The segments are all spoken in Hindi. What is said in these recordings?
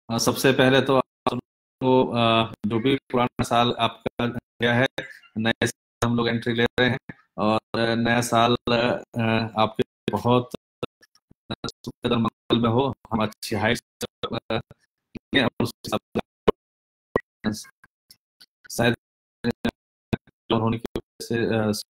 सबसे पहले तो आपको जो भी पुराना साल आपका गया है, नए साल हम लोग एंट्री ले रहे हैं। और नया साल आपके बहुत सुखद और मंगल में हो, हम अच्छी हाइट और उसके हिसाब से शायद होने की वजह से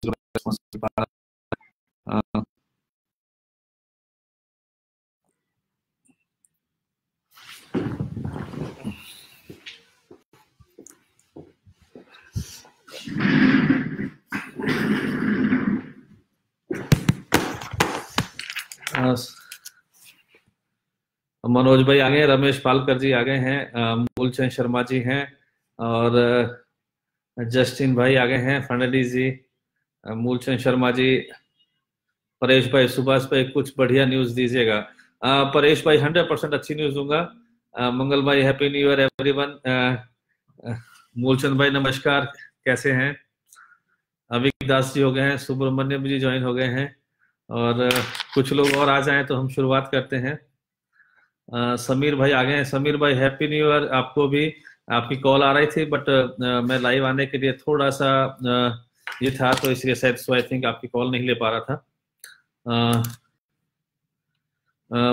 मनोज भाई आ गए, रमेश पालकर जी आ गए हैं, मूलचंद शर्मा जी हैं, और जस्टिन भाई आ गए हैं, फर्नांडिस जी, मूलचंद शर्मा जी, परेश भाई, सुभाष भाई कुछ बढ़िया न्यूज दीजिएगा। परेश भाई 100% अच्छी न्यूज दूंगा। मंगल भाई happy new year everyone. Moolchand भाई नमस्कार, कैसे हैं? अविक दास जी हो गए हैं, सुब्रमण्यम जी ज्वाइन हो गए हैं, और कुछ लोग और आ जाएं तो हम शुरुआत करते हैं। समीर भाई आ गए हैं। समीर भाई हैप्पी न्यू ईयर आपको भी। आपकी कॉल आ रही थी बट मैं लाइव आने के लिए थोड़ा सा ये था, तो इसलिए शायद आई थिंक आपकी कॉल नहीं ले पा रहा था।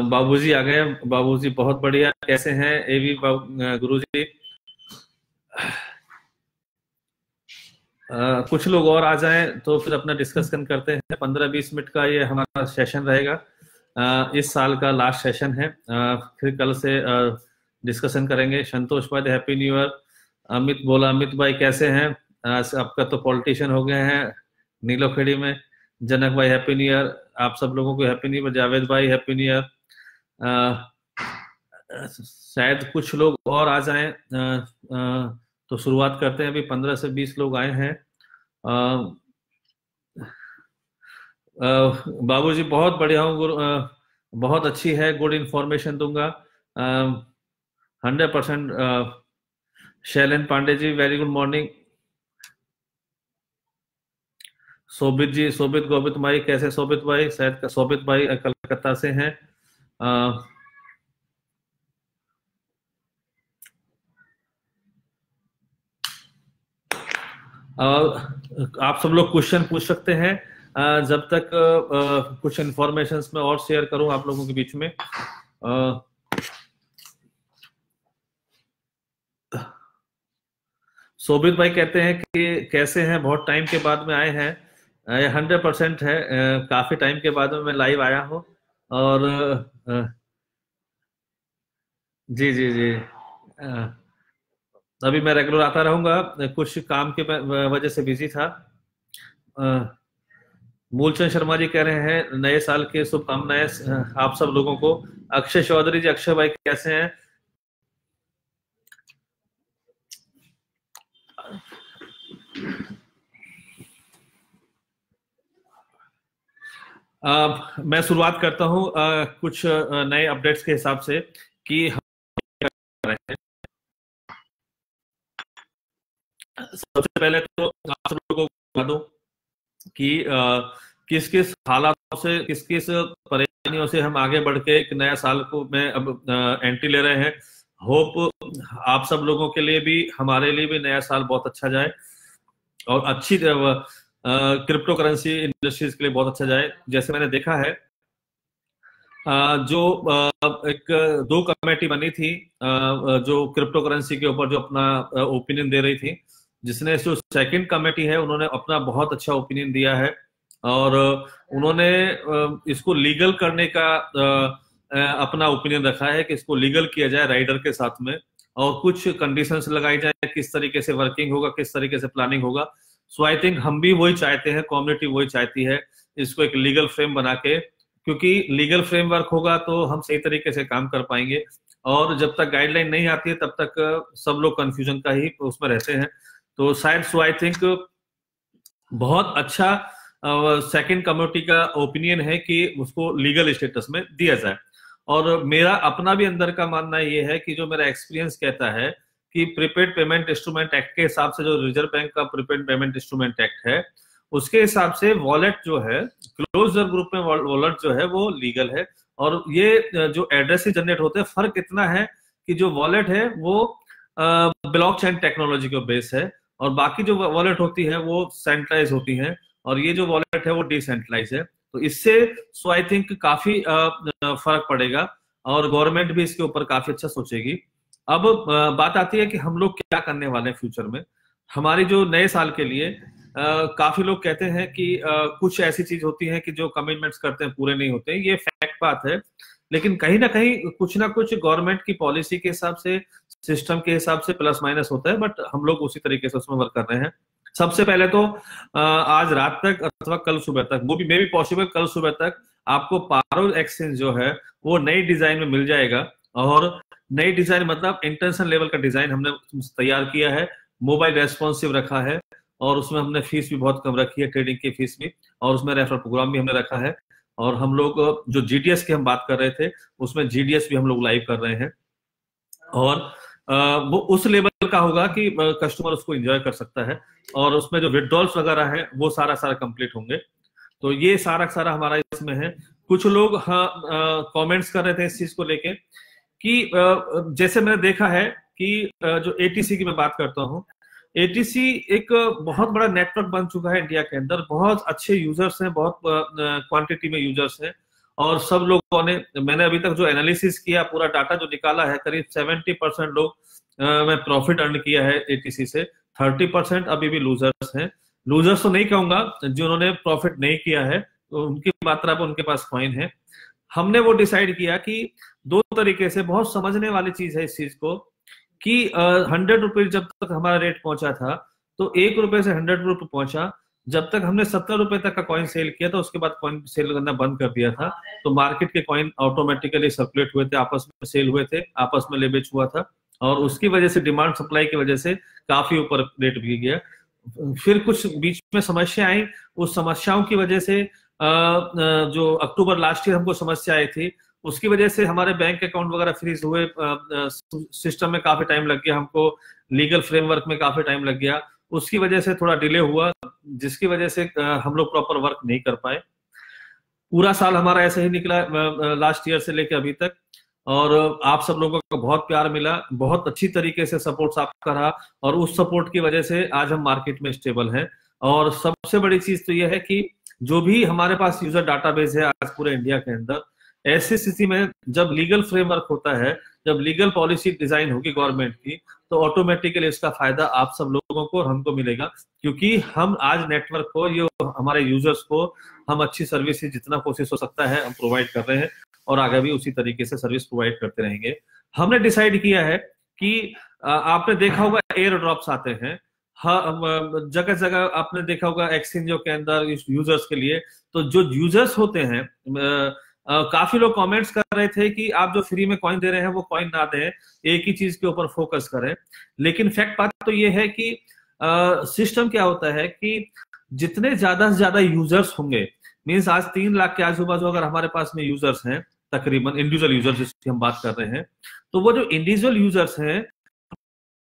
बाबूजी आ गए। बाबूजी बहुत बढ़िया, कैसे हैं एवी गुरुजी? कुछ लोग और आ जाएं तो फिर अपना डिस्कशन करते हैं। 15-20 मिनट का ये हमारा सेशन रहेगा। इस साल का लास्ट सेशन है। फिर कल से डिस्कशन करेंगे। संतोष भाई हैप्पी न्यू ईयर। अमित बोला, अमित भाई कैसे हैं? आपका तो पॉलिटिशियन हो गए हैं नीलोखेड़ी में। जनक भाई हैप्पी न्यू ईयर। आप सब लोगों को हैप्पी न्यू ईयर। जावेद भाई हैप्पी न्यू ईयर। शायद कुछ लोग और आ जाएं तो शुरुआत करते हैं। अभी 15 से 20 लोग आए हैं। बाबूजी बहुत बढ़िया हूँ, बहुत अच्छी है, गुड इंफॉर्मेशन दूंगा 100%। Shailen Pandey ji very good morning. शोभित जी, शोभित गोवित भाई कैसे? शोभित भाई शायद शोभित भाई कलकत्ता से हैं। आप सब लोग क्वेश्चन पूछ सकते हैं जब तक कुछ इंफॉर्मेशंस में और शेयर करूं आप लोगों के बीच में। शोभित भाई कहते हैं कि कैसे हैं, बहुत टाइम के बाद में आए हैं। 100% है, काफी टाइम के बाद में मैं लाइव आया हूँ। और जी जी जी, अभी मैं रेगुलर आता रहूंगा, कुछ काम के वजह से बिजी था। मूलचंद शर्मा जी कह रहे हैं नए साल के शुभकामनाएं आप सब लोगों को। अक्षय चौधरी जी, अक्षय भाई कैसे हैं? मैं शुरुआत करता हूं कुछ नए अपडेट्स के हिसाब से कि हम क्या कर रहे हैं। सबसे पहले तो आप सब लोगों को बता दूं कि किस किस हालातों से, किस किस परेशानियों से हम आगे बढ़ के एक नया साल को में अब एंट्री ले रहे हैं। होप आप सब लोगों के लिए भी, हमारे लिए भी नया साल बहुत अच्छा जाए और अच्छी क्रिप्टो करेंसी इंडस्ट्रीज के लिए बहुत अच्छा जाए। जैसे मैंने देखा है जो एक 2 कमेटी बनी थी जो क्रिप्टो करेंसी के ऊपर जो अपना ओपिनियन दे रही थी, जिसने जो सेकंड कमेटी है उन्होंने अपना बहुत अच्छा ओपिनियन दिया है और उन्होंने इसको लीगल करने का अपना ओपिनियन रखा है कि इसको लीगल किया जाए राइडर के साथ में, और कुछ कंडीशंस लगाई जाए, किस तरीके से वर्किंग होगा, किस तरीके से प्लानिंग होगा। सो आई थिंक हम भी वही चाहते हैं, कम्युनिटी वही चाहती है, इसको एक लीगल फ्रेम बना के, क्योंकि लीगल फ्रेमवर्क होगा तो हम सही तरीके से काम कर पाएंगे। और जब तक गाइडलाइन नहीं आती है तब तक सब लोग कंफ्यूजन का ही उसमें रहते हैं। तो शायद सो आई थिंक बहुत अच्छा सेकंड कमेटी का ओपिनियन है कि उसको लीगल स्टेटस में दिया जाए। और मेरा अपना भी अंदर का मानना ये है कि जो मेरा एक्सपीरियंस कहता है कि प्रीपेड पेमेंट इंस्ट्रूमेंट एक्ट के हिसाब से, जो रिजर्व बैंक का प्रीपेड पेमेंट इंस्ट्रूमेंट एक्ट है, उसके हिसाब से वॉलेट जो है, क्लोजर ग्रुप में वॉलेट जो है वो लीगल है। और ये जो एड्रेस जनरेट होते हैं, फर्क इतना है कि जो वॉलेट है वो ब्लॉकचेन टेक्नोलॉजी के बेस है, और बाकी जो वॉलेट होती है वो सेंट्रलाइज होती है, और ये जो वॉलेट है वो डिसेंट्रलाइज है। तो इससे सो आई थिंक काफी फर्क पड़ेगा, और गवर्नमेंट भी इसके ऊपर काफी अच्छा सोचेगी। अब बात आती है कि हम लोग क्या करने वाले हैं फ्यूचर में। हमारी जो नए साल के लिए काफी लोग कहते हैं कि कुछ ऐसी चीज होती है कि जो कमिटमेंट्स करते हैं पूरे नहीं होते, ये फैक्ट बात है। लेकिन कहीं ना कुछ गवर्नमेंट की पॉलिसी के हिसाब से, सिस्टम के हिसाब से प्लस माइनस होता है, बट हम लोग उसी तरीके से उसमें वर्क कर रहे हैं। सबसे पहले तो आज रात तक अथवा कल सुबह तक, वो भी मे भी पॉसिबल कल सुबह तक, आपको पारो एक्सचेंज जो है वो नई डिजाइन में मिल जाएगा। और नई डिजाइन मतलब इंटरनेशनल लेवल का डिजाइन हमने तैयार किया है, मोबाइल रेस्पॉन्सिव रखा है, और उसमें हमने फीस भी बहुत कम रखी है, ट्रेडिंग की फीस भी, और उसमें रेफरल प्रोग्राम भी हमने रखा है। और हम लोग जो जीडीएस की हम बात कर रहे थे, उसमें जीडीएस भी हम लोग लाइव कर रहे हैं, और वो उस लेवल का होगा कि कस्टमर उसको एंजॉय कर सकता है, और उसमें जो विड्रॉल्स वगैरह है वो सारा कंप्लीट होंगे। तो ये सारा हमारा इसमें है। कुछ लोग कमेंट्स कर रहे थे इस चीज को लेके कि जैसे मैंने देखा है कि जो एटीसी की मैं बात करता हूँ, एटीसी एक बहुत बड़ा नेटवर्क बन चुका है इंडिया के अंदर, बहुत अच्छे यूजर्स हैं, बहुत क्वांटिटी में यूजर्स हैं, और सब लोगों ने, मैंने अभी तक जो एनालिसिस किया, पूरा डाटा जो निकाला है, करीब 70% लोग में प्रॉफिट अर्न किया है एटीसी से, 30% अभी भी लूजर्स हैं। लूजर्स तो नहीं कहूंगा, जिन्होंने प्रॉफिट नहीं किया है तो उनकी मात्रा पर उनके पास कॉइन है। हमने वो डिसाइड किया कि दो तरीके से, बहुत समझने वाली चीज है इस चीज को, कि 100 रुपये जब तक हमारा रेट पहुंचा था, तो 1 रुपए से 100 रुपये पहुंचा। जब तक हमने 70 रुपए तक का कॉइन सेल किया था, उसके बाद कॉइन सेल करना बंद कर दिया था, तो मार्केट के कॉइन ऑटोमेटिकली सर्कुलेट हुए थे, आपस में सेल हुए थे, आपस में ले बेच हुआ था, और उसकी वजह से, डिमांड सप्लाई की वजह से काफी ऊपर रेट भी गया। फिर कुछ बीच में समस्या आई, उस समस्याओं की वजह से जो अक्टूबर लास्ट ईयर हमको समस्या आई थी, उसकी वजह से हमारे बैंक अकाउंट वगैरह फ्रीज हुए, सिस्टम में काफी टाइम लग गया हमको, लीगल फ्रेमवर्क में काफी टाइम लग गया, उसकी वजह से थोड़ा डिले हुआ, जिसकी वजह से हम लोग प्रॉपर वर्क नहीं कर पाए। पूरा साल हमारा ऐसे ही निकला लास्ट ईयर से लेकर अभी तक, और आप सब लोगों का बहुत प्यार मिला, बहुत अच्छी तरीके से सपोर्ट आपका रहा, और उस सपोर्ट की वजह से आज हम मार्केट में स्टेबल हैं। और सबसे बड़ी चीज तो यह है कि जो भी हमारे पास यूजर डाटाबेस है आज पूरे इंडिया के अंदर, ऐसी स्थिति में जब लीगल फ्रेमवर्क होता है, जब लीगल पॉलिसी डिजाइन होगी गवर्नमेंट की, तो ऑटोमेटिकली इसका फायदा आप सब लोगों को और हमको मिलेगा, क्योंकि हम आज नेटवर्क को, ये हमारे यूजर्स को हम अच्छी सर्विस जितना कोशिश हो सकता है हम प्रोवाइड कर रहे हैं, और आगे भी उसी तरीके से सर्विस प्रोवाइड करते रहेंगे। हमने डिसाइड किया है कि आपने देखा होगा एयर ड्रॉप्स आते हैं, जगह जगह आपने देखा होगा एक्सचेंजों के अंदर यूजर्स के लिए। तो जो यूजर्स होते हैं, काफी लोग कमेंट्स कर रहे थे कि आप जो फ्री में कॉइन दे रहे हैं वो कॉइन ना दें, एक ही चीज के ऊपर फोकस करें। लेकिन फैक्ट बात तो ये है कि सिस्टम क्या होता है कि जितने ज्यादा से ज्यादा यूजर्स होंगे, मीन्स आज 3 लाख के आजू बाजू अगर हमारे पास में यूजर्स हैं, तकरीबन इंडिविजुअल यूजर्स जिसकी हम बात कर रहे हैं, तो वो जो इंडिविजुअल यूजर्स हैं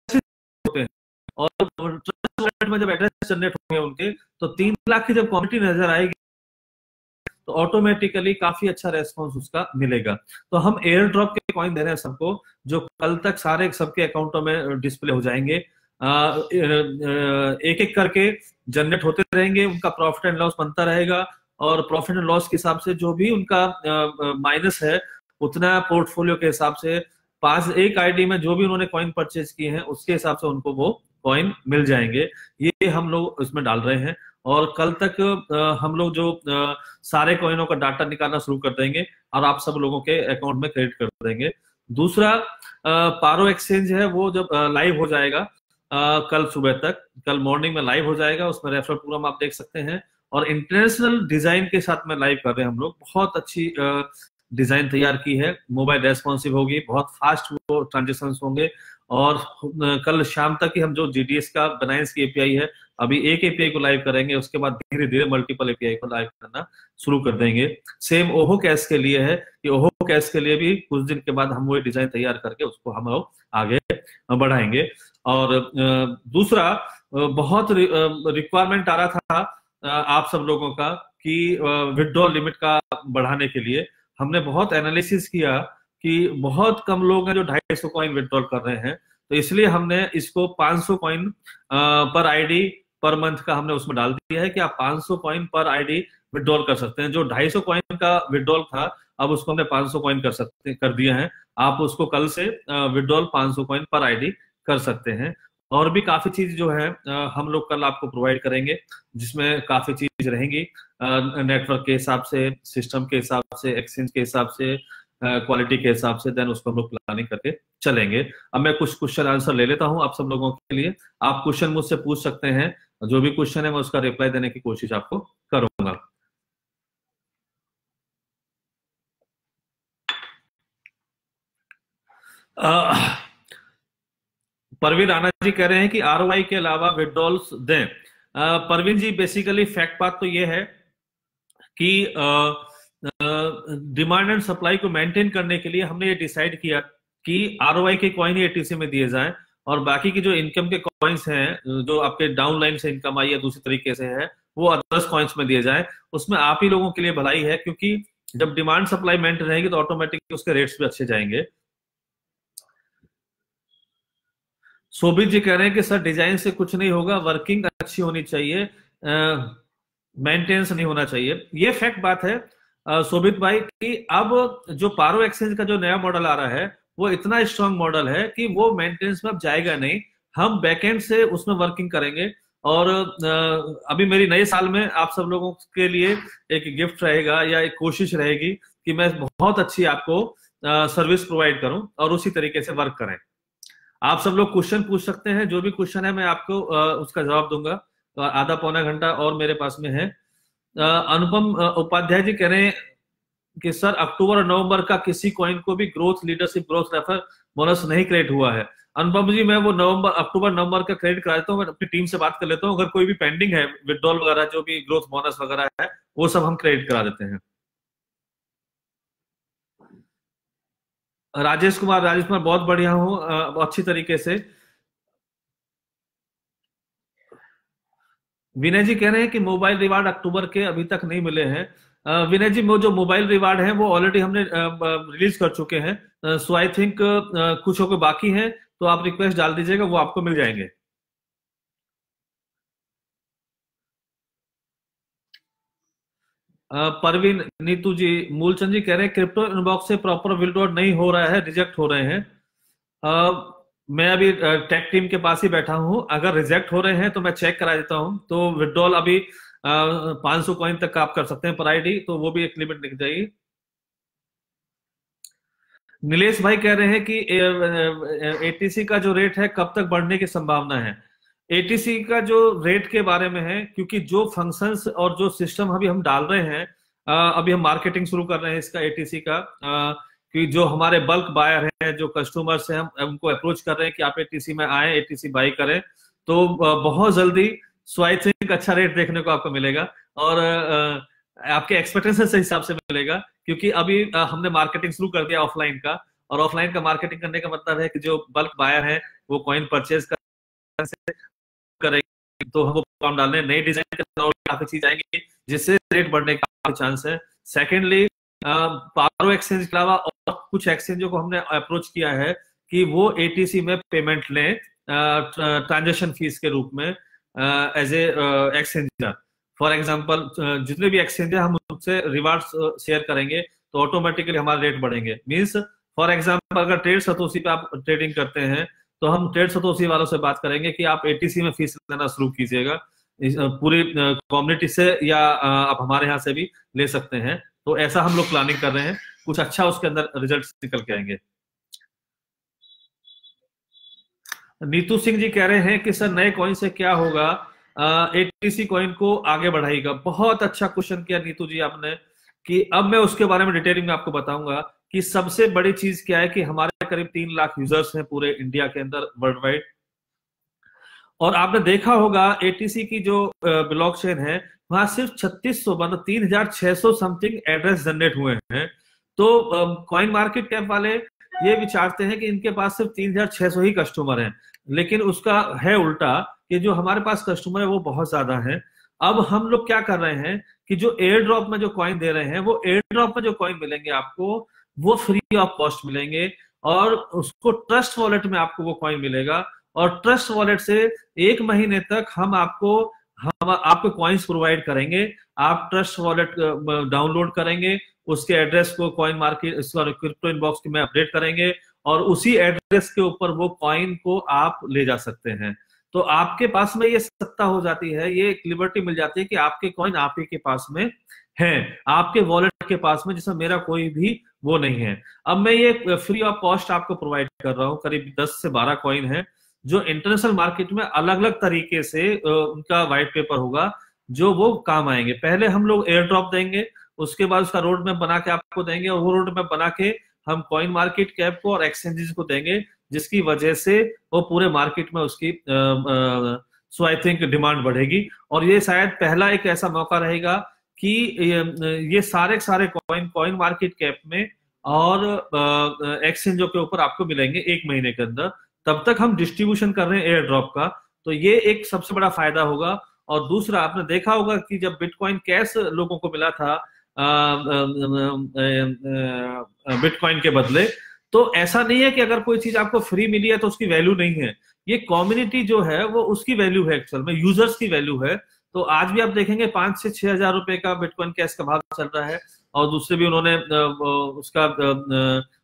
होते हैं, और ट्रस्ट वॉलेट में जब एड्रेस जनरेट होंगे उनके, तो 3 लाख की जब क्वांटिटी नजर आएगी, तो ऑटोमेटिकली काफी अच्छा रेस्पॉन्स उसका मिलेगा। तो हम एयर ड्रॉप के कॉइन दे रहे हैं सबको, जो कल तक सारे सबके अकाउंटों में डिस्प्ले हो जाएंगे, एक एक करके जनरेट होते रहेंगे, उनका प्रॉफिट एंड लॉस बनता रहेगा, और प्रॉफिट एंड लॉस के हिसाब से जो भी उनका माइनस है, उतना पोर्टफोलियो के हिसाब से, एक आईडी में जो भी उन्होंने कॉइन परचेज किए हैं उसके हिसाब से उनको वो कॉइन मिल जाएंगे। ये हम लोग इसमें डाल रहे हैं, और कल तक हम लोग जो सारे कॉइनों का डाटा निकालना शुरू कर देंगे, और आप सब लोगों के अकाउंट में क्रेडिट कर देंगे। दूसरा, पारो एक्सचेंज है, वो जब लाइव हो जाएगा कल सुबह तक, कल मॉर्निंग में लाइव हो जाएगा, उसमें रेफरल प्रोग्राम आप देख सकते हैं, और इंटरनेशनल डिजाइन के साथ में लाइव कर रहे हैं हम लोग। बहुत अच्छी डिजाइन तैयार की है, मोबाइल रेस्पॉन्सिव होगी, बहुत फास्ट वो ट्रांजेक्शन होंगे, और कल शाम तक ही हम जो जीडीएस का बनाइंस की एपीआई है, अभी एक एपीआई को लाइव करेंगे, उसके बाद धीरे धीरे मल्टीपल एपीआई को लाइव करना शुरू कर देंगे। सेम ओहो कैश के लिए है कि ओहो कैश के लिए भी कुछ दिन के बाद हम वो डिजाइन तैयार करके उसको हम लोग आगे बढ़ाएंगे। और दूसरा, बहुत रिक्वायरमेंट आ रहा था आप सब लोगों का कि विड्रॉ लिमिट का बढ़ाने के लिए हमने बहुत एनालिसिस किया कि बहुत कम लोग हैं जो 250 कॉइन विड्रॉल कर रहे हैं, तो इसलिए हमने इसको 500 कॉइन पर आईडी पर मंथ का हमने उसमें डाल दिया है कि आप 500 कॉइन पर आईडी विड्रॉल कर सकते हैं। जो 250 कॉइन का विड्रॉल था, अब उसको हमने 500 कॉइन कर दिया है। आप उसको कल से विड्रॉल 500 कॉइन पर आईडी कर सकते हैं। और भी काफी चीज जो है हम लोग कल आपको प्रोवाइड करेंगे, जिसमें काफी चीज रहेंगी नेटवर्क के हिसाब से, सिस्टम के हिसाब से, एक्सचेंज के हिसाब से, क्वालिटी के हिसाब से। देन उसको हम लोग प्लानिंग करके चलेंगे। अब मैं कुछ क्वेश्चन आंसर ले लेता हूं आप सब लोगों के लिए। आप क्वेश्चन मुझसे पूछ सकते हैं, जो भी क्वेश्चन है मैं उसका रिप्लाई देने की कोशिश आपको करूंगा। परवीन राणा जी कह रहे हैं कि आरओआई के अलावा विड्रॉल्स दें। परवीन जी, बेसिकली फैक्ट बात तो ये है कि डिमांड एंड सप्लाई को मेंटेन करने के लिए हमने ये डिसाइड किया कि आरओआई के कॉइन ही एटीसी में दिए जाएं, और बाकी की जो इनकम के कॉइन्स हैं, जो आपके डाउन लाइन से इनकम आई या दूसरी तरीके से है, वो अदर्स कॉइन्स में दिए जाएं। उसमें आप ही लोगों के लिए भलाई है, क्योंकि जब डिमांड सप्लाई मेंटेन रहेगी तो ऑटोमेटिकली उसके रेट्स भी अच्छे जाएंगे। शोभित जी कह रहे हैं कि सर डिजाइन से कुछ नहीं होगा, वर्किंग अच्छी होनी चाहिए, मेंटेनेंस नहीं होना चाहिए। ये फैक्ट बात है शोभित भाई कि अब जो पारो एक्सचेंज का जो नया मॉडल आ रहा है वो इतना स्ट्रांग मॉडल है कि वो मेंटेनेंस में अब जाएगा नहीं। हम बैकएंड से उसमें वर्किंग करेंगे। और अभी मेरी नए साल में आप सब लोगों के लिए एक गिफ्ट रहेगा या एक कोशिश रहेगी कि मैं बहुत अच्छी आपको सर्विस प्रोवाइड करूं और उसी तरीके से वर्क करें। आप सब लोग क्वेश्चन पूछ सकते हैं, जो भी क्वेश्चन है मैं आपको उसका जवाब दूंगा। तो आधा पौना घंटा और मेरे पास में है। अनुपम उपाध्याय जी कह रहे हैं कि सर अक्टूबर और नवंबर का किसी कॉइन को भी growth leadership growth refer bonus नहीं क्रेडिट हुआ है। अनुपम जी, मैं वो अक्टूबर नवंबर का क्रेडिट करा देता हूँ, मैं अपनी टीम से बात कर लेता हूँ। अगर कोई भी पेंडिंग है विड्रॉल वगैरह, जो भी ग्रोथ बोनस वगैरह है, वो सब हम क्रेडिट करा देते हैं। राजेश कुमार बहुत बढ़िया हूँ, अच्छी तरीके से। विनय जी कह रहे हैं कि मोबाइल रिवार्ड अक्टूबर के अभी तक नहीं मिले हैं। विनय जी, वो जो मोबाइल रिवार्ड है वो ऑलरेडी हमने रिलीज कर चुके हैं। सो आई थिंक कुछ होकर बाकी हैं, तो आप रिक्वेस्ट डाल दीजिएगा, वो आपको मिल जाएंगे। परवीन नीतू जी, मूलचंद जी कह रहे हैं क्रिप्टो इनबॉक्स से प्रॉपर विड्रॉल नहीं हो रहा है, रिजेक्ट हो रहे हैं। मैं अभी टेक टीम के पास ही बैठा हूं, अगर रिजेक्ट हो रहे हैं तो मैं चेक करा देता हूं। तो विड्रॉल अभी 500 कॉइन तक का आप कर सकते हैं पर आईडी, तो वो भी एक लिमिट दिख जाएगी। नीलेश भाई कह रहे हैं कि एटीसी का जो रेट है कब तक बढ़ने की संभावना है। एटीसी का जो रेट के बारे में है, क्योंकि जो फंक्शंस और जो सिस्टम अभी हम डाल रहे हैं, अभी हम मार्केटिंग शुरू कर रहे हैं इसका एटीसी का, कि जो हमारे बल्क बायर हैं, जो कस्टमर्स हैं, हम उनको अप्रोच कर रहे हैं कि आप एटीसी में आए, एटीसी बाई करें। तो बहुत जल्दी सो आई थिंक अच्छा रेट देखने को आपको मिलेगा, और आपके एक्सपेक्टेशन से हिसाब से मिलेगा, क्योंकि अभी हमने मार्केटिंग शुरू कर दिया ऑफलाइन का। और ऑफलाइन का मार्केटिंग करने का मतलब है कि जो बल्क बायर है वो कॉइन परचेज करेंगे, तो हम काम डालने नए डिजाइन के और काफी चीज आएंगी जिससे रेट बढ़ने का चांस है। सेकेंडली, पारो एक्सचेंज के अलावा और कुछ एक्सचेंजों को हमने अप्रोच किया है कि वो एटीसी में पेमेंट लें ट्रांजेक्शन फीस के रूप में as a exchanger. For example, जितने भी एक्सचेंजर हम उनसे रिवार्ड्स शेयर करेंगे तो ऑटोमेटिकली हमारे रेट बढ़ेंगे। मींस फॉर एग्जांपल, अगर ट्रेड सतोशी पे आप ट्रेडिंग करते हैं तो हम ट्रेड सतोशी वालों से बात करेंगे कि आप एटीसी में फीस लेना शुरू कीजिएगा, पूरी कम्युनिटी से या आप हमारे यहाँ से भी ले सकते हैं। तो ऐसा हम लोग प्लानिंग कर रहे हैं, कुछ अच्छा उसके अंदर रिजल्ट निकल के आएंगे। नीतू सिंह जी कह रहे हैं कि सर नए कॉइन से क्या होगा, एटीसी कॉइन को आगे बढ़ाएगा। बहुत अच्छा क्वेश्चन किया नीतू जी आपने, कि अब मैं उसके बारे में डिटेलिंग में आपको बताऊंगा कि सबसे बड़ी चीज क्या है कि हमारे करीब 3 लाख यूजर्स हैं पूरे इंडिया के अंदर, वर्ल्ड वाइड। और आपने देखा होगा एटीसी की जो ब्लॉकचेन है, वहां सिर्फ 3600 मतलब 3600 समथिंग एड्रेस जनरेट हुए हैं। तो कॉइन मार्केट कैप वाले ये विचारते हैं कि इनके पास सिर्फ 3600 ही कस्टमर हैं, लेकिन उसका है उल्टा, कि जो हमारे पास कस्टमर है वो बहुत ज्यादा है। अब हम लोग क्या कर रहे हैं कि जो एयर ड्रॉप में जो कॉइन दे रहे हैं, वो एयर ड्रॉप में जो कॉइन मिलेंगे आपको, वो फ्री ऑफ कॉस्ट मिलेंगे, और उसको ट्रस्ट वॉलेट में आपको वो कॉइन मिलेगा। और ट्रस्ट वॉलेट से 1 महीने तक हम आपको कॉइन्स प्रोवाइड करेंगे। आप ट्रस्ट वॉलेट डाउनलोड करेंगे, उसके एड्रेस को कॉइन मार्केट क्रिप्टो इनबॉक्स में अपडेट करेंगे, और उसी एड्रेस के ऊपर वो कॉइन को आप ले जा सकते हैं। तो आपके पास में ये सत्ता हो जाती है, ये एक लिबर्टी मिल जाती है कि आपके कॉइन आप ही के पास में हैं, आपके वॉलेट के पास में, जिसमें मेरा कोई भी वो नहीं है। अब मैं ये फ्री ऑफ कॉस्ट आपको प्रोवाइड कर रहा हूँ, करीब 10 से 12 कॉइन है, जो इंटरनेशनल मार्केट में अलग अलग तरीके से उनका व्हाइट पेपर होगा, जो वो काम आएंगे। पहले हम लोग एयर ड्रॉप देंगे, उसके बाद उसका रोड मैप बना के आपको देंगे, और वो रोड मैप बना के हम कॉइन मार्केट कैप को और एक्सचेंजेस को देंगे, जिसकी वजह से वो पूरे मार्केट में उसकी सो आई थिंक डिमांड बढ़ेगी। और ये शायद पहला एक ऐसा मौका रहेगा कि ये सारे कॉइन मार्केट कैप में और एक्सचेंजों के ऊपर आपको मिलेंगे 1 महीने के अंदर। तब तक हम डिस्ट्रीब्यूशन कर रहे हैं एयर ड्रॉप का, तो ये एक सबसे बड़ा फायदा होगा। और दूसरा, आपने देखा होगा कि जब बिटकॉइन कैश लोगों को मिला था बिटकॉइन के बदले, तो ऐसा नहीं है कि अगर कोई चीज आपको फ्री मिली है तो उसकी वैल्यू नहीं है। ये कम्युनिटी जो है वो उसकी वैल्यू है, एक्चुअल में यूजर्स की वैल्यू है। तो आज भी आप देखेंगे 5 से 6 हजार रुपए का बिटकॉइन कैश का भाव चल रहा है, और दूसरे भी उन्होंने उसका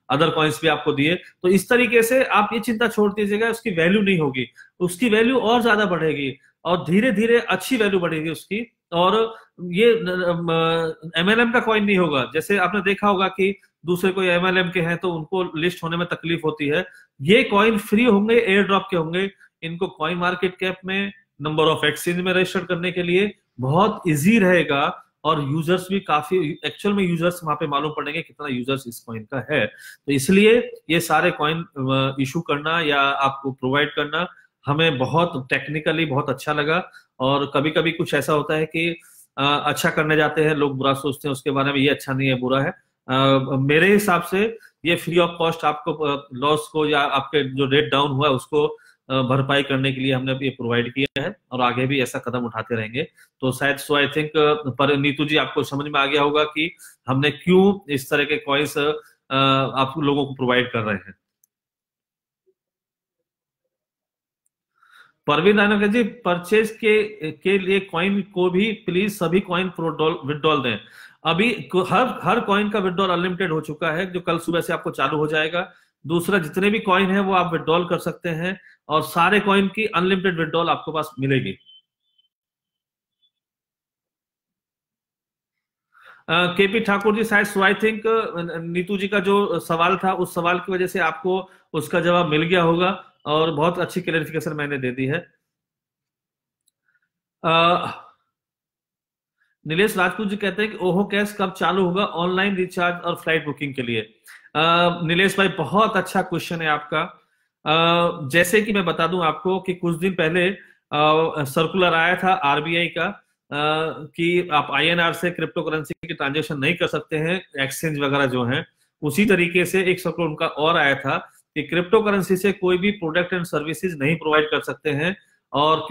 अदर कॉइन्स भी आपको दिए। तो इस तरीके से आप ये चिंता छोड़ दीजिएगा, उसकी वैल्यू नहीं होगी, उसकी वैल्यू और ज्यादा बढ़ेगी, और धीरे धीरे अच्छी वैल्यू बढ़ेगी उसकी। और ये एमएलएम का कॉइन नहीं होगा, जैसे आपने देखा होगा कि दूसरे कोई एमएलएम के हैं तो उनको लिस्ट होने में तकलीफ होती है। ये कॉइन फ्री होंगे, एयर ड्रॉप के होंगे। इनको कॉइन मार्केट कैप में, नंबर ऑफ एक्सचेंज में रजिस्टर करने के लिए बहुत इजी रहेगा, और यूजर्स भी काफी, एक्चुअल में यूजर्स वहां पे मालूम पड़ेंगे कितना यूजर्स इस कॉइन का है। तो इसलिए ये सारे कॉइन इशू करना या आपको प्रोवाइड करना हमें बहुत टेक्निकली बहुत अच्छा लगा। और कभी कभी कुछ ऐसा होता है कि अच्छा करने जाते हैं लोग बुरा सोचते हैं उसके बारे में, ये अच्छा नहीं है, बुरा है। मेरे हिसाब से ये फ्री ऑफ कॉस्ट आपको लॉस को या आपके जो रेट डाउन हुआ है उसको भरपाई करने के लिए हमने ये प्रोवाइड किया है, और आगे भी ऐसा कदम उठाते रहेंगे। तो शायद सो आई थिंक पर नीतू जी आपको समझ में आ गया होगा कि हमने क्यों इस तरह के कॉइन्स आप लोगों को प्रोवाइड कर रहे हैं। परवीन राणा जी, परचेज के लिए कॉइन को भी प्लीज सभी कॉइन विड्रॉल दें। अभी हर कॉइन का विड्रॉल अनलिमिटेड हो चुका है, जो कल सुबह से आपको चालू हो जाएगा। दूसरा, जितने भी कॉइन है वो आप विड्रॉल कर सकते हैं, और सारे कॉइन की अनलिमिटेड विड्रॉल आपको पास मिलेगी। केपी ठाकुर जी, शायद सो आई थिंक नीतू जी का जो सवाल था उस सवाल की वजह से आपको उसका जवाब मिल गया होगा, और बहुत अच्छी क्लेरिफिकेशन मैंने दे दी है। नीलेश राजपूत जी कहते हैं कि ओहो कैश कब चालू होगा ऑनलाइन रिचार्ज और फ्लाइट बुकिंग के लिए? नीलेश भाई, बहुत अच्छा क्वेश्चन है आपका। जैसे कि मैं बता दूं आपको कि कुछ दिन पहले सर्कुलर आया था आरबीआई का, कि आप आईएनआर से क्रिप्टो करेंसी की ट्रांजेक्शन नहीं कर सकते हैं, एक्सचेंज वगैरह जो हैं। उसी तरीके से एक सर्कुलर उनका और आया था कि क्रिप्टो करेंसी से कोई भी प्रोडक्ट एंड सर्विसेज नहीं प्रोवाइड कर सकते हैं, और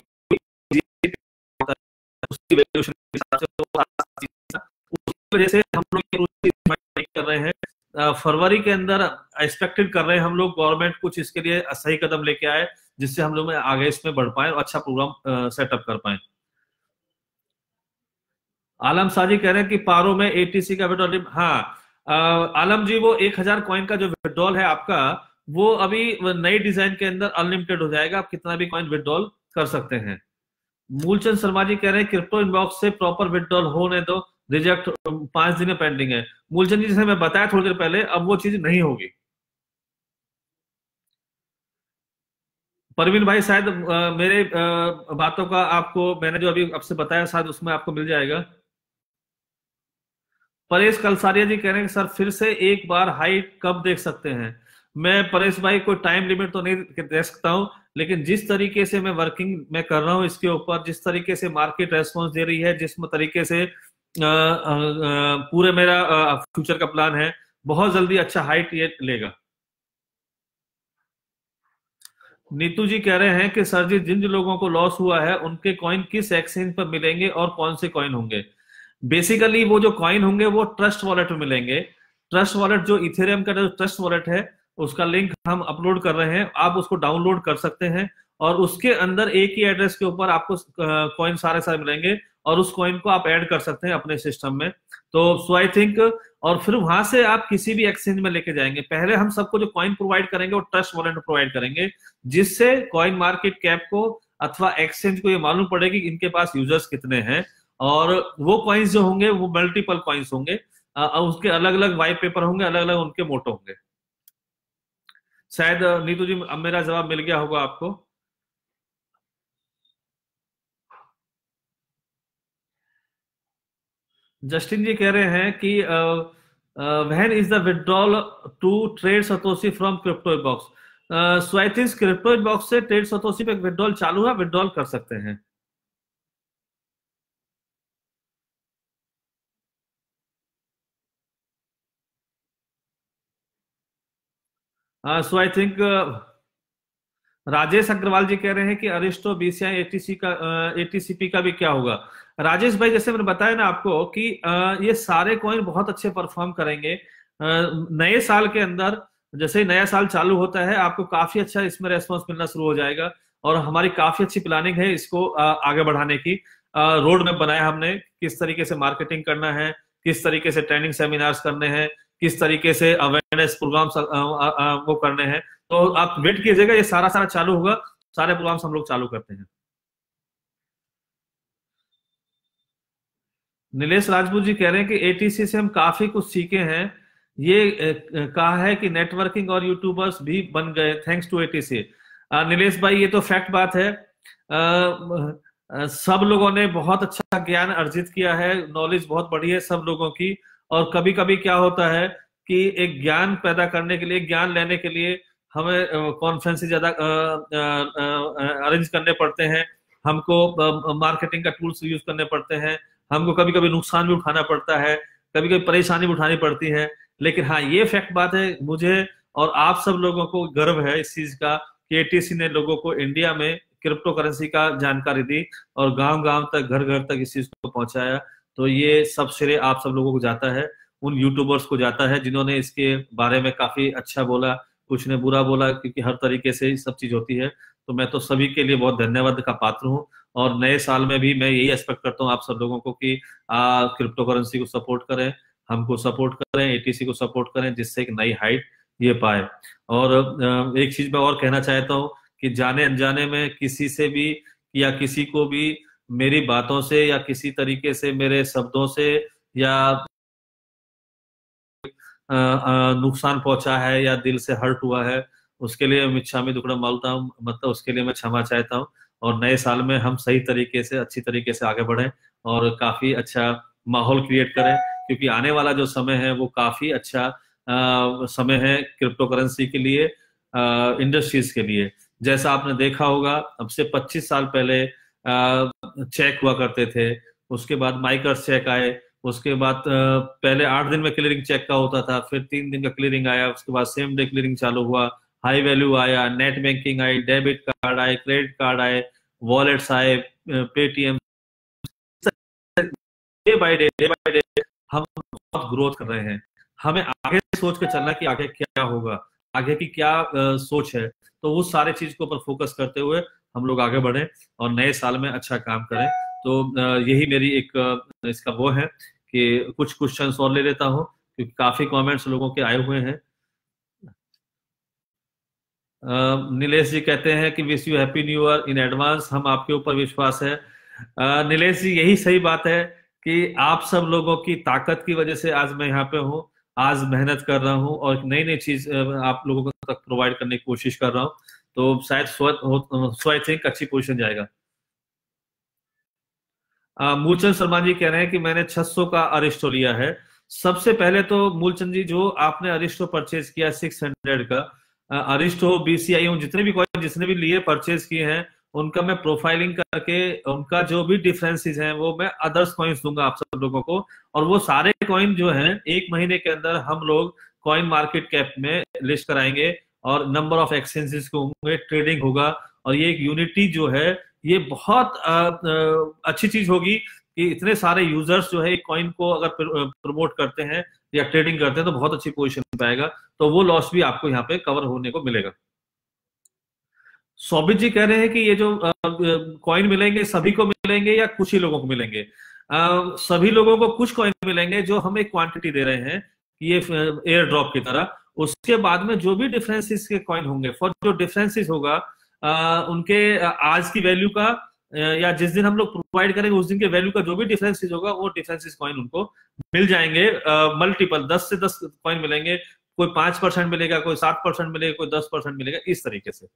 उसकी वैल्यूएशन के हिसाब से उसकी वजह से हम लोग कर रहे हैं। फरवरी के अंदर एक्सपेक्टेड कर रहे हैं हम लोग गवर्नमेंट कुछ इसके लिए सही कदम लेके आए, जिससे हम लोग आगे इसमें बढ़ पाए और अच्छा प्रोग्राम सेटअप कर पाए। आलम साजी कह रहे हैं कि पारो में एटीसी का विड्रॉल। हाँ आलम जी, वो 1000 कॉइन का जो विड्रॉल है आपका, वो अभी नई डिजाइन के अंदर अनलिमिटेड हो जाएगा, आप कितना भी कॉइन विड्रॉल कर सकते हैं। मूलचंद शर्मा जी कह रहे हैं क्रिप्टो इनबॉक्स से प्रॉपर विड्रॉल होने दो, रिजेक्ट 5 दिन में पेंडिंग है। मूलचंद जी, जैसे मैं बताया थोड़ी देर पहले, अब वो चीज नहीं होगी। परवीन भाई, शायद मेरे बातों का आपको, मैंने जो अभी आपसे बताया शायद उसमें आपको मिल जाएगा। परेश कलसारिया जी कह रहे हैं कि सर फिर से एक बार हाई कब देख सकते हैं? मैं परेश भाई कोई टाइम लिमिट तो नहीं दे सकता हूं, लेकिन जिस तरीके से मैं वर्किंग में कर रहा हूं इसके ऊपर, जिस तरीके से मार्केट रेस्पॉन्स दे रही है, जिस तरीके से पूरे मेरा फ्यूचर का प्लान है, बहुत जल्दी अच्छा हाइट ये लेगा। नीतू जी कह रहे हैं कि सर जी, जिन जिन लोगों को लॉस हुआ है उनके कॉइन किस एक्सचेंज पर मिलेंगे और कौन से कॉइन होंगे? बेसिकली वो जो कॉइन होंगे वो ट्रस्ट वॉलेट में मिलेंगे। ट्रस्ट वॉलेट जो इथेरियम का जो ट्रस्ट वॉलेट है, उसका लिंक हम अपलोड कर रहे हैं, आप उसको डाउनलोड कर सकते हैं। और उसके अंदर एक ही एड्रेस के ऊपर आपको कॉइन सारे सारे मिलेंगे, और उस कॉइन को आप ऐड कर सकते हैं अपने सिस्टम में। तो सो आई थिंक, और फिर वहां से आप किसी भी एक्सचेंज में लेके जाएंगे। पहले हम सबको जो कॉइन प्रोवाइड करेंगे वो ट्रस्ट वॉलेट में प्रोवाइड करेंगे, जिससे कॉइन मार्केट कैप को अथवा एक्सचेंज को ये मालूम पड़ेगी कि इनके पास यूजर्स कितने हैं। और वो कॉइन्स जो होंगे वो मल्टीपल कॉइन्स होंगे, उसके अलग अलग वाइट पेपर होंगे, अलग अलग उनके मोटो होंगे। शायद नीतू जी अब मेरा जवाब मिल गया होगा आपको। जस्टिन जी कह रहे हैं कि when is the withdrawal to trade Satoshi from crypto box? So I think crypto box से ट्रेड सतोशी पे विड्रॉल चालू है, विड्रॉल कर सकते हैं। So I think Rajesh Agarwal ji कह रहे हैं कि अरिस्टो, बीसीआई, एटीसी का, एटीसीपी का भी क्या होगा? राजेश भाई, जैसे मैंने बताया ना आपको कि ये सारे कॉइन बहुत अच्छे परफॉर्म करेंगे नए साल के अंदर। जैसे ही नया साल चालू होता है, आपको काफी अच्छा इसमें रेस्पॉन्स मिलना शुरू हो जाएगा। और हमारी काफी अच्छी प्लानिंग है इसको आगे बढ़ाने की। रोड मैप बनाया हमने, किस तरीके से मार्केटिंग करना है, किस तरीके से ट्रेनिंग सेमिनार्स करने हैं, किस तरीके से अवेयरनेस प्रोग्राम वो करने हैं। तो आप वेट कीजिएगा, ये सारा सारा चालू होगा। सारे प्रोग्राम्स हम लोग चालू करते हैं। नीलेश राजपूत जी कह रहे हैं कि एटीसी से हम काफी कुछ सीखे हैं। ये कहा है कि नेटवर्किंग और यूट्यूबर्स भी बन गए थैंक्स टू एटीसी। नीलेश भाई, ये तो फैक्ट बात है। सब लोगों ने बहुत अच्छा ज्ञान अर्जित किया है, नॉलेज बहुत बढ़ी है सब लोगों की। और कभी कभी क्या होता है कि एक ज्ञान पैदा करने के लिए, ज्ञान लेने के लिए हमें कॉन्फ्रेंस ज्यादा अरेंज करने पड़ते हैं, हमको मार्केटिंग का टूल्स यूज करने पड़ते हैं, हमको कभी कभी नुकसान भी उठाना पड़ता है, कभी कभी परेशानी भी उठानी पड़ती है। लेकिन हाँ, ये फैक्ट बात है, मुझे और आप सब लोगों को गर्व है इस चीज का कि एटीसी ने लोगों को इंडिया में क्रिप्टो करेंसी का जानकारी दी और गांव गांव तक, घर घर तक इस चीज को पहुंचाया। तो ये सब श्रेय आप सब लोगों को जाता है, उन यूट्यूबर्स को जाता है जिन्होंने इसके बारे में काफी अच्छा बोला, कुछ ने बुरा बोला, क्योंकि हर तरीके से सब चीज होती है। तो मैं तो सभी के लिए बहुत धन्यवाद का पात्र हूँ। और नए साल में भी मैं यही एक्सपेक्ट करता हूँ आप सब लोगों को कि क्रिप्टो करेंसी को सपोर्ट करें, हमको सपोर्ट करें, एटीसी को सपोर्ट करें, जिससे एक नई हाइट ये पाए। और एक चीज मैं और कहना चाहता हूँ कि जाने अनजाने में किसी से भी या किसी को भी मेरी बातों से या किसी तरीके से मेरे शब्दों से या नुकसान पहुंचा है या दिल से हर्ट हुआ है, उसके लिए मिच्छामी दुक्कड़म बोलता हूँ, मतलब उसके लिए मैं क्षमा चाहता हूँ। और नए साल में हम सही तरीके से, अच्छी तरीके से आगे बढ़ें और काफी अच्छा माहौल क्रिएट करें, क्योंकि आने वाला जो समय है वो काफी अच्छा समय है क्रिप्टो करेंसी के लिए, इंडस्ट्रीज के लिए। जैसा आपने देखा होगा, अब से 25 साल पहले चेक हुआ करते थे, उसके बाद माइकर्स चेक आए, उसके बाद पहले 8 दिन में क्लियरिंग चेक का होता था, फिर 3 दिन का क्लियरिंग आया, उसके बाद सेम डे क्लियरिंग चालू हुआ, हाई वैल्यू आया, नेट बैंकिंग आई, डेबिट कार्ड आए, क्रेडिट कार्ड आए, वॉलेट्स आए, पेटीएम। डे बाय डे हम बहुत ग्रोथ कर रहे हैं। हमें आगे सोच के चलना कि आगे क्या होगा, आगे की क्या सोच है। तो उस सारे चीज के ऊपर फोकस करते हुए हम लोग आगे बढ़े और नए साल में अच्छा काम करें। तो यही मेरी एक इसका वो है कि कुछ क्वेश्चंस और ले लेता हूं, क्योंकि काफी कमेंट्स लोगों के आए हुए हैं। नीलेश जी कहते हैं कि wish you happy new year in advance. हम आपके ऊपर विश्वास है नीलेश जी, यही सही बात है कि आप सब लोगों की ताकत की वजह से आज मैं यहाँ पे हूँ, आज मेहनत कर रहा हूँ और नई नई चीज आप लोगों तक प्रोवाइड करने की कोशिश कर रहा हूँ। तो शायद सो आई थिंक अच्छी पोजीशन जाएगा। मूलचंद शर्मा जी कह रहे हैं कि मैंने 600 का अरिस्टो लिया है। सबसे पहले तो मूलचंद जी, जो आपने अरिस्टो परचेज किया 600 का, अरिस्टो, बीसीआई, जितने भी कॉइन जिसने भी लिए परचेज किए हैं, उनका मैं प्रोफाइलिंग करके उनका जो भी डिफरेंसेस हैं वो मैं अदर्स कॉइन्स दूंगा आप सब लोगों को। और वो सारे कॉइन जो हैं 1 महीने के अंदर हम लोग कॉइन मार्केट कैप में लिस्ट कराएंगे और नंबर ऑफ एक्सचेंजेस होंगे, ट्रेडिंग होगा, और ये एक यूनिटी जो है ये बहुत अच्छी चीज होगी कि इतने सारे यूजर्स जो है एक कॉइन को अगर प्रमोट करते हैं या ट्रेडिंग करते हैं तो बहुत अच्छी पोजीशन पे आएगा, तो वो लॉस भी आपको यहाँ पे कवर होने को मिलेगा। सौबित जी कह रहे हैं कि ये जो कॉइन मिलेंगे सभी को मिलेंगे या कुछ ही लोगों को मिलेंगे? सभी लोगों को कुछ कॉइन मिलेंगे जो हम एक क्वांटिटी दे रहे हैं ये एयर ड्रॉप की तरह। उसके बाद में जो भी डिफरेंसेस के कॉइन होंगे, फॉर जो डिफरेंसेस होगा उनके आज की वैल्यू का या जिस दिन हम लोग प्रोवाइड करेंगे उस दिन के वैल्यू का जो भी डिफरेंसेस होगा वो डिफरेंसेस कॉइन उनको मिल जाएंगे। मल्टीपल 10 से 10 कॉइन मिलेंगे, कोई 5% मिलेगा, कोई 7% मिलेगा, कोई 10% मिलेगा, इस तरीके से।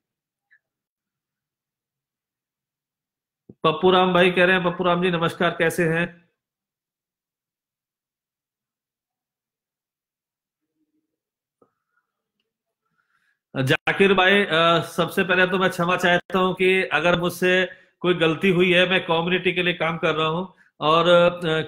पप्पू राम भाई कह रहे हैं, पप्पू राम जी नमस्कार, कैसे हैं? जाकिर भाई सबसे पहले तो मैं क्षमा चाहता हूं कि अगर मुझसे कोई गलती हुई है। मैं कम्युनिटी के लिए काम कर रहा हूं और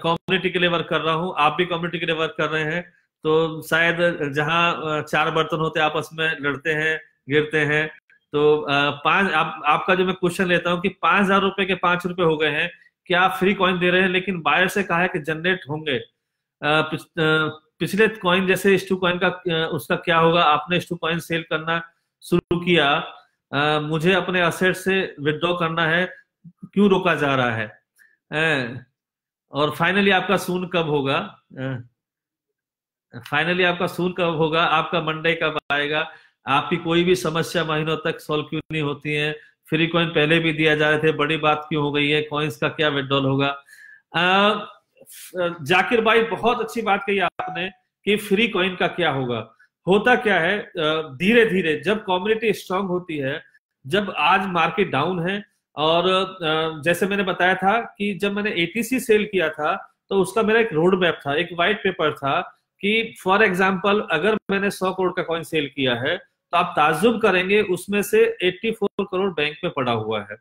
कम्युनिटी के लिए वर्क कर रहा हूं, आप भी कम्युनिटी के लिए वर्क कर रहे हैं, तो शायद जहां चार बर्तन होते आपस में लड़ते हैं, गिरते हैं, तो आपका जो मैं क्वेश्चन लेता हूं कि 5,000 रुपए के 5 रुपए हो गए हैं, क्या आप फ्री कॉइन दे रहे हैं? लेकिन बायर से कहा है कि जनरेट होंगे। पिछले कॉइन जैसे स्टू कॉइन का उसका क्या होगा? आपने स्टू कॉइन सेल करना शुरू किया, मुझे अपने असेट से विड्रॉ करना है, क्यों रोका जा रहा है? और फाइनली आपका सून कब होगा? फाइनली आपका सून कब होगा? आपका मंडे कब आएगा? आपकी कोई भी समस्या महीनों तक सॉल्व क्यों नहीं होती है? फ्री कॉइन पहले भी दिया जा रहे थे, बड़ी बात क्यों हो गई है? कॉइन्स का क्या विड्रॉल होगा? जाकिर भाई बहुत अच्छी बात कही आपने कि फ्री कॉइन का क्या होगा। होता क्या है, धीरे धीरे जब कम्युनिटी स्ट्रांग होती है, जब आज मार्केट डाउन है, और जैसे मैंने बताया था कि जब मैंने एटीसी सेल किया था तो उसका मेरा एक रोड मैप था, एक व्हाइट पेपर था कि फॉर एग्जांपल अगर मैंने 100 करोड़ का कॉइन सेल किया है तो आप ताज्जुब करेंगे उसमें से 84 करोड़ बैंक में पड़ा हुआ है।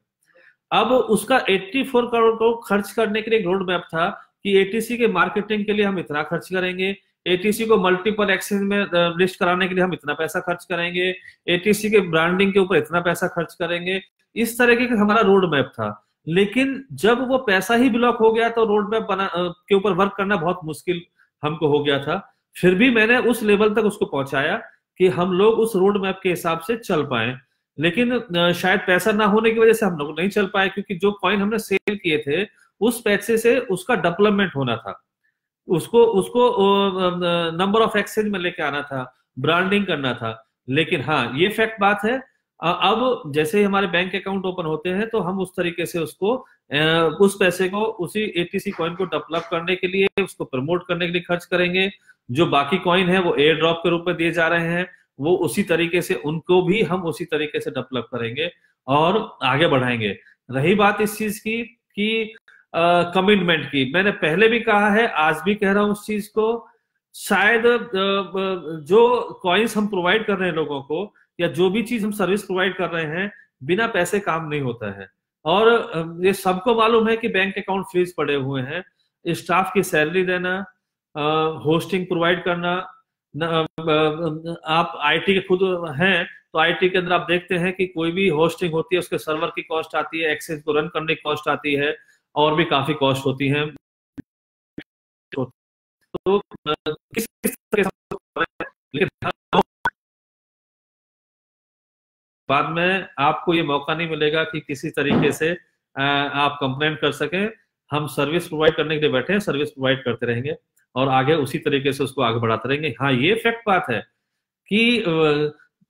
अब उसका 84 करोड़ को खर्च करने के लिए एक रोड मैप था कि एटीसी के मार्केटिंग के लिए हम इतना खर्च करेंगे, एटीसी को मल्टीपल एक्सचेंज में लिस्ट कराने के लिए हम इतना पैसा खर्च करेंगे, एटीसी के ब्रांडिंग के ऊपर इतना पैसा खर्च करेंगे। इस तरीके का हमारा रोड मैप था। लेकिन जब वो पैसा ही ब्लॉक हो गया तो रोड मैप के ऊपर वर्क करना बहुत मुश्किल हमको हो गया था। फिर भी मैंने उस लेवल तक उसको पहुंचाया कि हम लोग उस रोड मैप के हिसाब से चल पाए। लेकिन शायद पैसा ना होने की वजह से हम लोग नहीं चल पाए, क्योंकि जो कॉइन हमने सेल किए थे उस पैसे से उसका डेवलपमेंट होना था, उसको उसको नंबर ऑफ एक्सचेंज में लेके आना था, ब्रांडिंग करना था। लेकिन हाँ, ये फैक्ट बात है, अब जैसे ही हमारे बैंक अकाउंट ओपन होते हैं तो हम उस तरीके से उसको उस पैसे को उसी एटीसी कॉइन को डेवलप करने के लिए, उसको प्रमोट करने के लिए खर्च करेंगे। जो बाकी कॉइन है वो एयर ड्रॉप के रूप में दिए जा रहे हैं, वो उसी तरीके से उनको भी हम उसी तरीके से डेवलप करेंगे और आगे बढ़ाएंगे। रही बात इस चीज की कि कमिटमेंट की, मैंने पहले भी कहा है, आज भी कह रहा हूं उस चीज को, शायद जो कॉइन्स हम प्रोवाइड कर रहे हैं लोगों को, या जो भी चीज हम सर्विस प्रोवाइड कर रहे हैं, बिना पैसे काम नहीं होता है। और ये सबको मालूम है कि बैंक अकाउंट फ्रीज पड़े हुए हैं, स्टाफ की सैलरी देना, होस्टिंग प्रोवाइड करना, आप आईटी के खुद हैं तो आईटी के अंदर आप देखते हैं कि कोई भी होस्टिंग होती है उसके सर्वर की कॉस्ट आती है, एक्सेस को रन करने की कॉस्ट आती है, और भी काफी कॉस्ट होती है। तो किस तरह से, लेकिन बाद में आपको ये मौका नहीं मिलेगा कि किसी तरीके से आप कंप्लेंट कर सकें। हम सर्विस प्रोवाइड करने के लिए बैठे हैं, सर्विस प्रोवाइड करते रहेंगे और आगे उसी तरीके से उसको आगे बढ़ाते रहेंगे। हाँ, ये फैक्ट बात है कि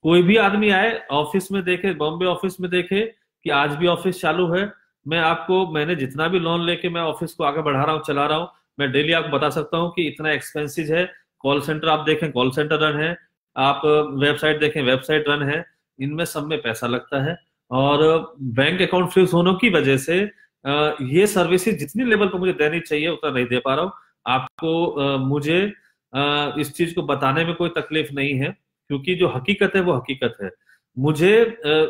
कोई भी आदमी आए ऑफिस में देखे, बॉम्बे ऑफिस में देखे कि आज भी ऑफिस चालू है, मैंने जितना भी लोन लेके मैं ऑफिस को आगे बढ़ा रहा हूँ, चला रहा हूँ, मैं डेली आपको बता सकता हूँ कि इतना एक्सपेंसिव है। कॉल सेंटर आप देखें, कॉल सेंटर रन है, आप वेबसाइट देखें, वेबसाइट रन है, इनमें सब में पैसा लगता है। और बैंक अकाउंट फ्रीज होने की वजह से ये सर्विसेज जितनी लेवल पर मुझे देनी चाहिए उतना नहीं दे पा रहा हूँ आपको। मुझे इस चीज को बताने में कोई तकलीफ नहीं है, क्योंकि जो हकीकत है वो हकीकत है। मुझे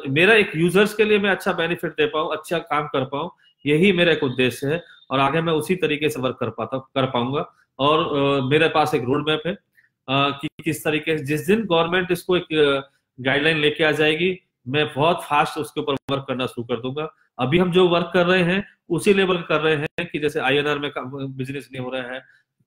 मेरा एक यूजर्स के लिए मैं अच्छा बेनिफिट दे पाऊँ, अच्छा काम कर पाऊँ, यही मेरा एक उद्देश्य है, और आगे मैं उसी तरीके से वर्क कर पाऊंगा। और मेरे पास एक रोड मैप है कि किस तरीके से जिस दिन गवर्नमेंट इसको एक गाइडलाइन लेके आ जाएगी, मैं बहुत फास्ट उसके ऊपर वर्क करना शुरू कर दूंगा। अभी हम जो वर्क कर रहे हैं उसी लेवल कर रहे हैं कि जैसे INR में बिजनेस नहीं हो रहा है,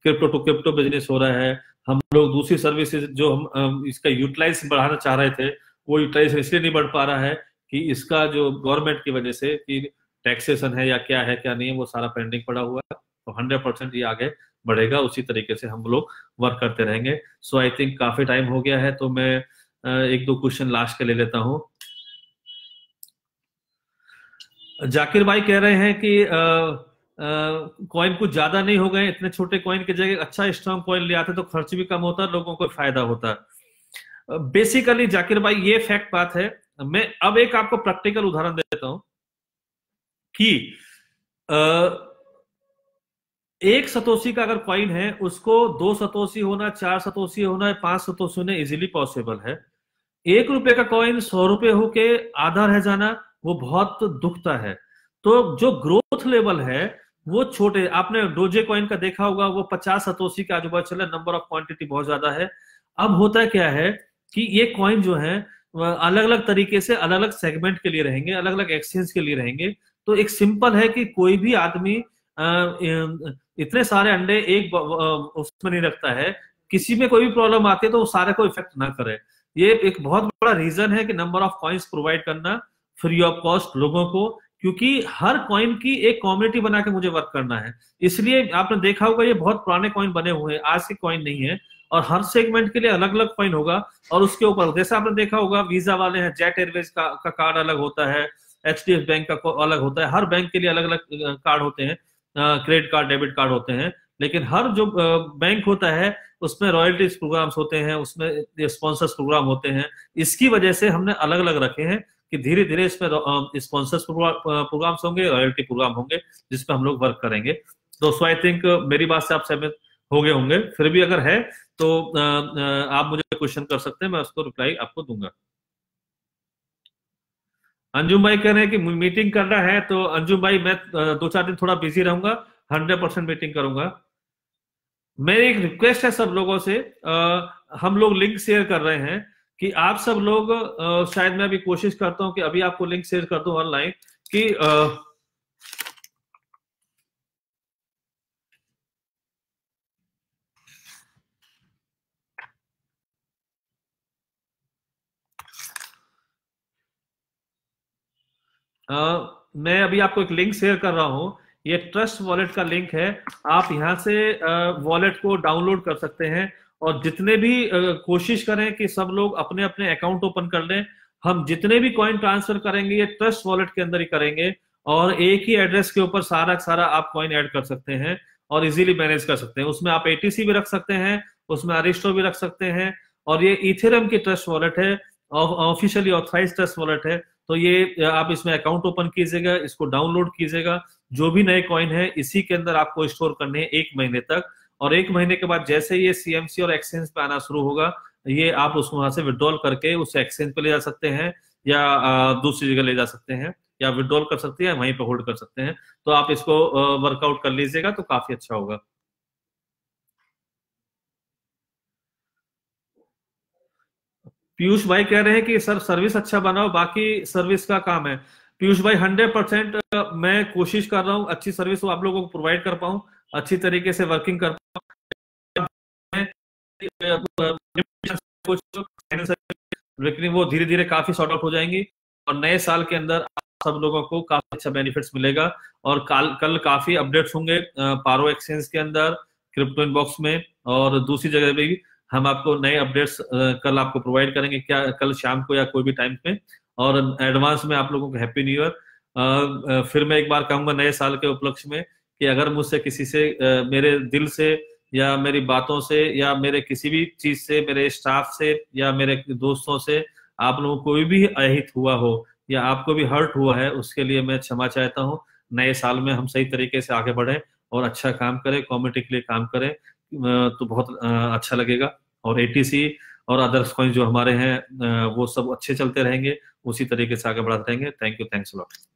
क्रिप्टो टू क्रिप्टो बिजनेस हो रहा है। हम लोग दूसरी सर्विसेज जो हम इसका यूटिलाइज बढ़ाना चाह रहे थे, वो यूटिलाइज इसलिए नहीं बढ़ पा रहा है कि इसका जो गवर्नमेंट की वजह से कि टैक्सेशन है या क्या नहीं है, वो सारा पेंडिंग पड़ा हुआ है। तो 100% ये आगे बढ़ेगा, उसी तरीके से हम लोग वर्क करते रहेंगे। सो आई थिंक काफी टाइम हो गया है, तो मैं एक दो क्वेश्चन लास्ट के ले लेता हूं। जाकिर भाई कह रहे हैं कि कॉइन कुछ ज्यादा नहीं हो गए, इतने छोटे कॉइन की जगह अच्छा स्ट्रॉन्ग कॉइन ले आते तो खर्च भी कम होता, लोगों को फायदा होता। बेसिकली जाकिर भाई ये फैक्ट बात है। मैं अब एक आपको प्रैक्टिकल उदाहरण देता हूं कि एक सतोशी का अगर कॉइन है, उसको 2 सतोशी होना, 4 सतोशी होना, 5 सतोशी होना इजीली पॉसिबल है। 1 रुपए का कॉइन 100 रुपए होके आधा रह जाना, वो बहुत दुखता है। तो जो ग्रोथ लेवल है वो छोटे, आपने डोजे कॉइन का देखा होगा, वो 50 सतोशी के आजू बाजू चला, नंबर ऑफ क्वांटिटी बहुत ज्यादा है। अब होता क्या है कि ये कॉइन जो है अलग अलग तरीके से अलग अलग सेगमेंट के लिए रहेंगे, अलग अलग एक्सचेंज के लिए रहेंगे। तो एक सिंपल है कि कोई भी आदमी इतने सारे अंडे एक उसमें नहीं रखता है, किसी में कोई भी प्रॉब्लम आती है तो वो सारे को इफेक्ट ना करे। ये एक बहुत बड़ा रीजन है कि नंबर ऑफ कॉइन्स प्रोवाइड करना फ्री ऑफ कॉस्ट लोगों को, क्योंकि हर कॉइन की एक कम्युनिटी बना के मुझे वर्क करना है। इसलिए आपने देखा होगा ये बहुत पुराने कॉइन बने हुए हैं, आज के कॉइन नहीं है, और हर सेगमेंट के लिए अलग अलग कॉइन होगा। और उसके ऊपर जैसे आपने देखा होगा वीजा वाले हैं, जेट एयरवेज का कार्ड अलग होता है, HDFC बैंक का अलग होता है, हर बैंक के लिए अलग अलग कार्ड होते हैं, क्रेडिट कार्ड डेबिट कार्ड होते हैं। लेकिन हर जो बैंक होता है उसमें रॉयल्टीज प्रोग्राम्स होते हैं, उसमें स्पॉन्सर्स प्रोग्राम होते हैं। इसकी वजह से हमने अलग अलग रखे हैं कि धीरे धीरे इसमें स्पॉन्सर्स प्रोग्राम्स होंगे, रॉयल्टी प्रोग्राम होंगे, जिसपे हम लोग वर्क करेंगे। तो सो आई थिंक मेरी बात से आप सहमत हो गए होंगे। फिर भी अगर है तो आप मुझे क्वेश्चन कर सकते हैं, मैं उसको रिप्लाई आपको दूंगा। अंजुम भाई कह रहे हैं कि मीटिंग करना है, तो अंजुम भाई मैं 2-4 दिन थोड़ा बिजी रहूंगा, 100% मीटिंग करूंगा। मेरी एक रिक्वेस्ट है सब लोगों से, हम लोग लिंक शेयर कर रहे हैं कि आप सब लोग शायद मैं अभी कोशिश करता हूं कि अभी आपको लिंक शेयर कर दूं ऑनलाइन कि मैं अभी आपको एक लिंक शेयर कर रहा हूं, ये ट्रस्ट वॉलेट का लिंक है। आप यहां से वॉलेट को डाउनलोड कर सकते हैं, और जितने भी कोशिश करें कि सब लोग अपने अपने अकाउंट ओपन कर लें। हम जितने भी कॉइन ट्रांसफर करेंगे ये ट्रस्ट वॉलेट के अंदर ही करेंगे, और एक ही एड्रेस के ऊपर सारा सारा आप कॉइन ऐड कर सकते हैं और इजीली मैनेज कर सकते हैं। उसमें आप ATC भी रख सकते हैं, उसमें अरिस्टो भी रख सकते हैं, और ये इथेरियम की ट्रस्ट वॉलेट है, ऑफिशियली ऑथराइज ट्रस्ट वॉलेट है। तो ये आप इसमें अकाउंट ओपन कीजिएगा, इसको डाउनलोड कीजिएगा। जो भी नए कॉइन है इसी के अंदर आपको स्टोर करने हैं 1 महीने तक, और 1 महीने के बाद जैसे ये CMC और एक्सचेंज पे आना शुरू होगा, ये आप उसको वहां से विड्रॉल करके उस एक्सचेंज पे ले जा सकते हैं, या दूसरी जगह ले जा सकते हैं, या विड्रॉल कर सकते हैं, वहीं पे होल्ड कर सकते हैं। तो आप इसको वर्कआउट कर लीजिएगा तो काफी अच्छा होगा। पीयूष भाई कह रहे हैं कि सर सर्विस अच्छा बनाओ, बाकी सर्विस का काम है। पीयूष भाई 100% मैं कोशिश कर रहा हूँ अच्छी सर्विस आप लोगों को प्रोवाइड कर पाऊँ, अच्छी तरीके से वर्किंग कर पाऊँ। लेकिन वो धीरे धीरे काफी सॉर्ट आउट हो जाएंगी, और नए साल के अंदर सब लोगों को काफी अच्छा बेनिफिट्स मिलेगा। और कल काफी अपडेट्स होंगे पारो एक्सचेंज के अंदर, क्रिप्टो इनबॉक्स में, और दूसरी जगह पे भी हम आपको नए अपडेट्स कल आपको प्रोवाइड करेंगे, क्या कल शाम को या कोई भी टाइम पे। और एडवांस में आप लोगों को हैप्पी न्यू ईयर। फिर मैं एक बार कहूंगा नए साल के उपलक्ष्य में कि अगर मुझसे किसी से मेरे दिल से या मेरी बातों से या मेरे किसी भी चीज से, मेरे स्टाफ से या मेरे दोस्तों से आप लोगों को कोई भी अहित हुआ हो या आपको भी हर्ट हुआ है, उसके लिए मैं क्षमा चाहता हूँ। नए साल में हम सही तरीके से आगे बढ़े और अच्छा काम करें, कम्युनिटी के लिए काम करें, तो बहुत अच्छा लगेगा। और ATC और अदर्स कॉइन जो हमारे हैं वो सब अच्छे चलते रहेंगे, उसी तरीके से आगे बढ़ाते रहेंगे। Thank you, thanks a lot.